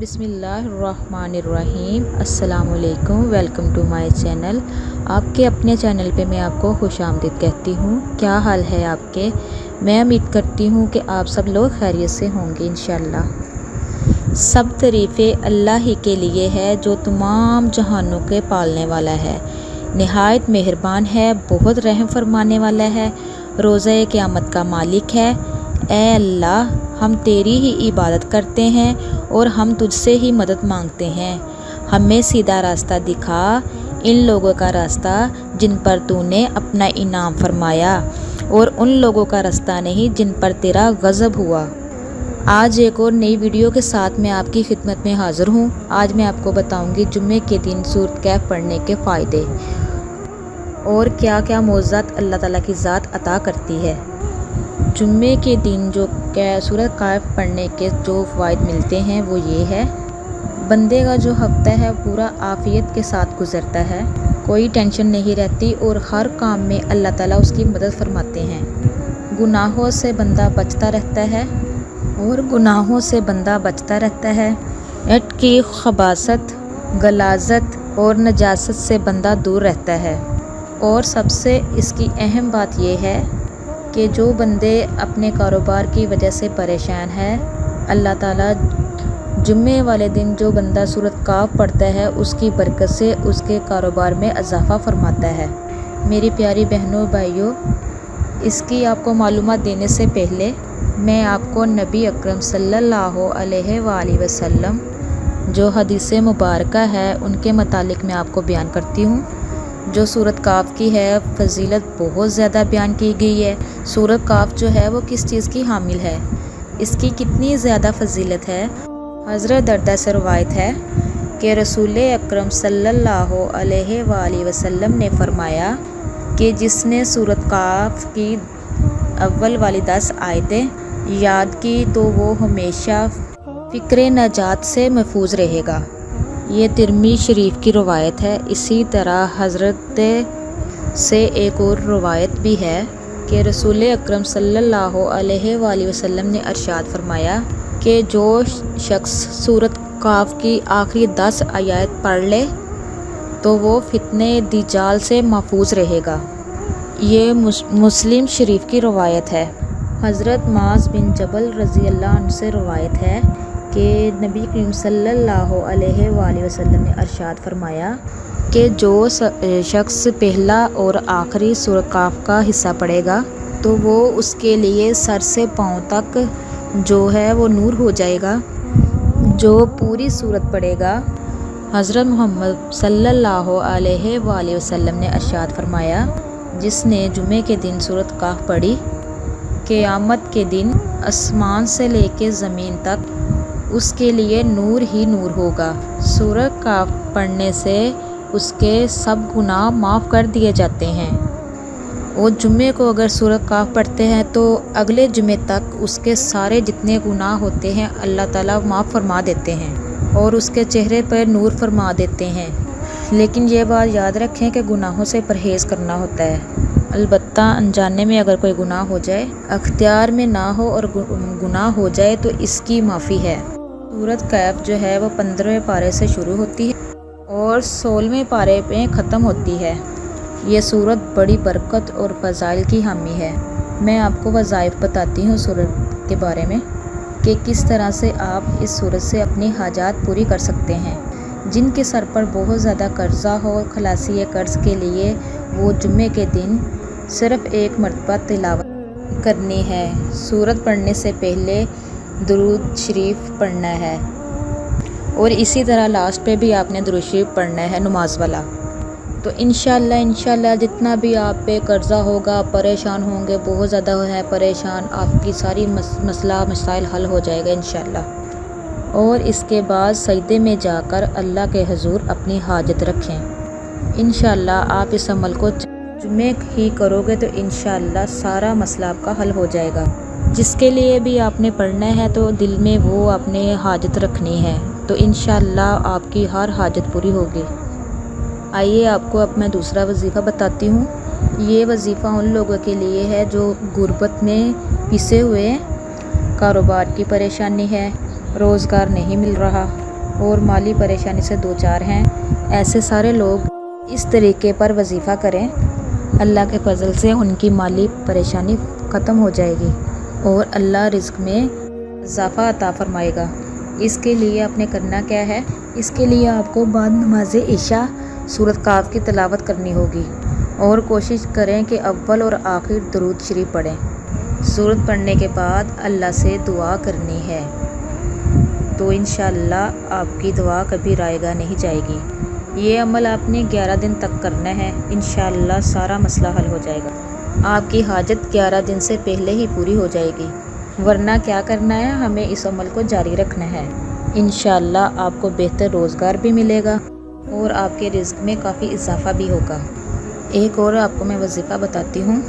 बिस्मिल्लाहिर्रहमानिर्रहीम। अस्सलामुअलैकुम, welcome to my channel. आपके अपने चैनल पे मैं आपको खुश आमदीद कहती हूँ। क्या हाल है आपके? मैं उम्मीद करती हूँ कि आप सब लोग खैरियत से होंगे इंशाल्लाह। सब तारीफ़ें अल्लाह ही के लिए है जो तमाम जहानों के पालने वाला है, निहायत मेहरबान है, बहुत रहम फरमाने वाला है, रोज़े क़यामत का मालिक है। ऐ अल्लाह, हम तेरी ही इबादत करते हैं और हम तुझसे ही मदद मांगते हैं। हमें सीधा रास्ता दिखा, इन लोगों का रास्ता जिन पर तूने अपना इनाम फरमाया, और उन लोगों का रास्ता नहीं जिन पर तेरा गज़ब हुआ। आज एक और नई वीडियो के साथ मैं आपकी खिदमत में हाज़िर हूँ। आज मैं आपको बताऊँगी जुम्मे के दिन सूरत कहफ पढ़ने के फ़ायदे और क्या क्या मौज़ज़ात अल्लाह ताला की ज़ात अता करती है। जुम्मे के दिन जो सूरत कहफ पढ़ने के जो फ़वाइद मिलते हैं वो ये है। बंदे का जो हफ्ता है पूरा आफ़ियत के साथ गुज़रता है, कोई टेंशन नहीं रहती और हर काम में अल्लाह ताला उसकी मदद फरमाते हैं। गुनाहों से बंदा बचता रहता है एट की खबासत, गलाजत और नजासत से बंदा दूर रहता है। और सबसे इसकी अहम बात यह है कि जो बंदे अपने कारोबार की वजह से परेशान है, अल्लाह ताला जुम्मे वाले दिन जो बंदा सूरत कहफ पढ़ता है उसकी बरकत से उसके कारोबार में इजाफ़ा फरमाता है। मेरी प्यारी बहनों भाइयों, इसकी आपको मालूमात देने से पहले मैं आपको नबी अकरम सल्लल्लाहु अलैहि वसल्लम जो हदीस मुबारक है उनके मुतालिक मैं आपको बयान करती हूँ। जो सूरत कहफ की है फजीलत बहुत ज़्यादा बयान की गई है। सूरत कहफ जो है वो किस चीज़ की हामिल है, इसकी कितनी ज़्यादा फजीलत है। हज़रत दर्दा से रवायत है कि रसूल अकरम सल्लल्लाहु अलैहि वसल्लम ने फरमाया कि जिसने सूरत कहफ की अव्वल वाली 10 आयतें याद की तो वो हमेशा फ़िक्र नजात से महफूज रहेगा। ये तिरमिज़ी शरीफ की रवायत है। इसी तरह हज़रत से एक और रवायत भी है कि रसूल अकरम सल्लल्लाहु अलैहि वसल्लम ने इरशाद फरमाया कि जो शख्स सूरत कहफ की आखिरी 10 आयत पढ़ ले तो वो फितने दज्जाल से महफूज रहेगा। ये मुस्लिम शरीफ की रवायत है। हज़रत मुआज़ बिन जबल रज़ी अल्लाह अन्हु से रवायत है कि नबी करीम सल्लल्लाहु अलैहि वसल्लम ने इरशाद फरमाया कि जो शख्स पहला और आखिरी सूरत कहफ का हिस्सा पढ़ेगा तो वो उसके लिए सर से पाँव तक जो है वो नूर हो जाएगा। जो पूरी सूरत पढ़ेगा, हज़रत मोहम्मद सल्लल्लाहु अलैहि वसल्लम ने इरशाद फरमाया, जिसने जुमे के दिन सूरत कहफ पढ़ी, क़यामत के दिन आसमान से लेके ज़मीन तक उसके लिए नूर ही नूर होगा। सूरत कहफ पढ़ने से उसके सब गुनाह माफ़ कर दिए जाते हैं। और जुम्मे को अगर सूरत कहफ पढ़ते हैं तो अगले जुमे तक उसके सारे जितने गुनाह होते हैं अल्लाह ताला माफ़ फरमा देते हैं और उसके चेहरे पर नूर फरमा देते हैं। लेकिन ये बात याद रखें कि गुनाहों से परहेज़ करना होता है। अलबत्ता अनजाने में अगर कोई गुनाह हो जाए, अख्तियार में ना हो और गुनाह हो जाए तो इसकी माफ़ी है। सूरत कहफ जो है वो 15वें पारे से शुरू होती है और 16वें पारे पे ख़त्म होती है। ये सूरत बड़ी बरकत और फ़ज़ाइल की हामी है। मैं आपको वज़ाइफ बताती हूँ सूरत के बारे में कि किस तरह से आप इस सूरत से अपनी हाजात पूरी कर सकते हैं। जिनके सर पर बहुत ज़्यादा कर्ज़ा हो, खलासी कर्ज़ के लिए वो जुम्मे के दिन सिर्फ़ एक मरतबा तिलावत करनी है। सूरत पढ़ने से पहले दुरूद शरीफ पढ़ना है और इसी तरह लास्ट पे भी आपने दुरूद शरीफ पढ़ना है नमाज वाला। तो इंशाल्लाह जितना भी आप पे कर्ज़ा होगा, परेशान होंगे, बहुत ज़्यादा है परेशान, आपकी सारी मसाइल हल हो जाएगा इंशाल्लाह। और इसके बाद सजदे में जाकर अल्लाह के हुज़ूर अपनी हाजत रखें। इंशाल्लाह आप इस अमल को जुम्मे ही करोगे तो इंशाल्लाह सारा मसला आपका हल हो जाएगा। जिसके लिए भी आपने पढ़ना है तो दिल में वो आपने हाजत रखनी है, तो इंशाल्लाह आपकी हर हाजत पूरी होगी। आइए आपको अब मैं दूसरा वजीफ़ा बताती हूँ। ये वजीफ़ा उन लोगों के लिए है जो गुर्बत में पिसे हुए हैं, कारोबार की परेशानी है, रोज़गार नहीं मिल रहा, اور مالی پریشانی سے دو چار ہیں، ایسے سارے لوگ اس طریقے پر وظیفہ کریں، اللہ کے فضل سے ان کی مالی پریشانی ختم ہو جائے گی اور اللہ رزق میں اضافہ عطا فرمائے گا۔ اس کے لیے آپ نے کرنا کیا ہے؟ اس کے لیے آپ کو بعد نماز عشاء سورۃ کاف کی تلاوت کرنی ہوگی اور کوشش کریں کہ اول اور آخر درود شریف پڑھیں۔ سورت پڑھنے کے بعد اللہ سے دعا کرنی ہے، تو انشاءاللہ آپ کی دعا کبھی رائے گاہ نہیں جائے گی۔ یہ عمل آپ نے 11 دن تک کرنا ہے، انشاءاللہ سارا مسئلہ حل ہو جائے گا۔ آپ کی حاجت 11 دن سے پہلے ہی پوری ہو جائے گی، ورنہ کیا کرنا ہے؟ ہمیں اس عمل کو جاری رکھنا ہے۔ انشاءاللہ آپ کو بہتر روزگار بھی ملے گا اور آپ کے رزق میں کافی اضافہ بھی ہوگا۔ ایک اور آپ کو میں وظیفہ بتاتی ہوں،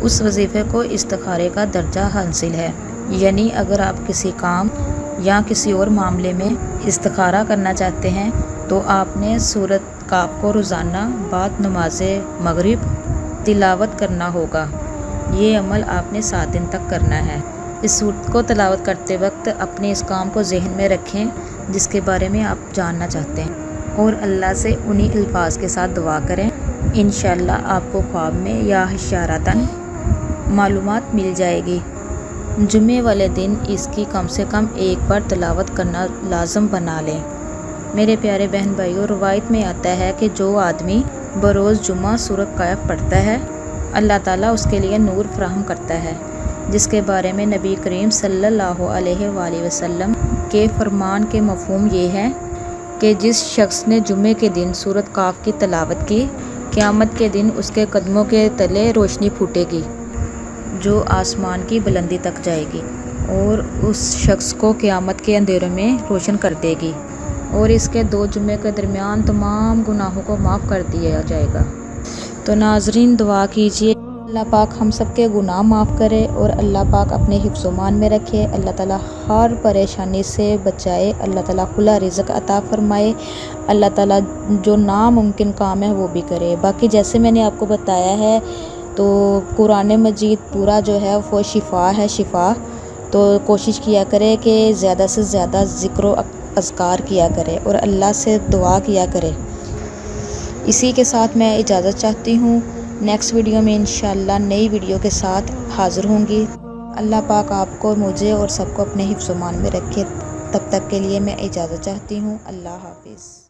اس وظیفے کو استخارے کا درجہ حاصل ہے، یعنی اگر آپ کسی کام یا کسی اور معاملے میں استخارہ کرنا چاہتے ہیں تو آپ نے سورۃ کاف کو روزانہ بعد نماز مغرب تلاوت کرنا ہوگا۔ یہ عمل آپ نے 7 دن تک کرنا ہے۔ اس سورت کو تلاوت کرتے وقت اپنے اس کام کو ذہن میں رکھیں جس کے بارے میں آپ جاننا چاہتے ہیں، اور اللہ سے انہی الفاظ کے ساتھ دعا کریں، انشاءاللہ آپ کو خواب میں یا اشارتاً معلومات مل جائے گی۔ جمعے والے دن اس کی کم سے کم ایک بار تلاوت کرنا لازم بنا لیں۔ میرے پیارے بہن بھائیوں، روایت میں آتا ہے کہ جو آدمی بروز جمعہ سورۃ کاف پڑھتا ہے، اللہ تعالیٰ اس کے لیے نور فراہم کرتا ہے، جس کے بارے میں نبی کریم صلی اللہ علیہ وآلہ وسلم کے فرمان کے مفہوم یہ ہے کہ جس شخص نے جمعے کے دن سورۃ کاف کی تلاوت کی، قیامت کے دن اس کے قدموں کے تلے روشنی پھوٹے گی جو آسمان کی بلندی تک جائے گی اور اس شخص کو قیامت کے اندھیروں میں روشن کر دے گی، اور اس کے 2 جمعے کے درمیان تمام گناہوں کو معاف کر دیا جائے گا۔ تو ناظرین، دعا کیجیے اللہ پاک ہم سب کے گناہ معاف کرے اور اللہ پاک اپنے حفظ و امان میں رکھے، اللہ تعالیٰ ہر پریشانی سے بچائے، اللہ تعالیٰ کھلا رزق عطا فرمائے، اللہ تعالیٰ جو ناممکن کام ہے وہ بھی کرے۔ باقی جیسے میں نے آپ کو بتایا ہے تو قرآن مجید پورا جو ہے وہ شفا ہے، شفا۔ تو کوشش کیا کرے کہ زیادہ سے زیادہ ذکر و اذکار کیا کرے اور اللہ سے دعا کیا کرے۔ اسی کے ساتھ میں اجازت چاہتی ہوں، نیکسٹ ویڈیو میں انشاءاللہ نئی ویڈیو کے ساتھ حاضر ہوں گی۔ اللہ پاک آپ کو، مجھے اور سب کو اپنے حفظ و امان میں رکھے۔ تب تک کے لیے میں اجازت چاہتی ہوں، اللہ حافظ۔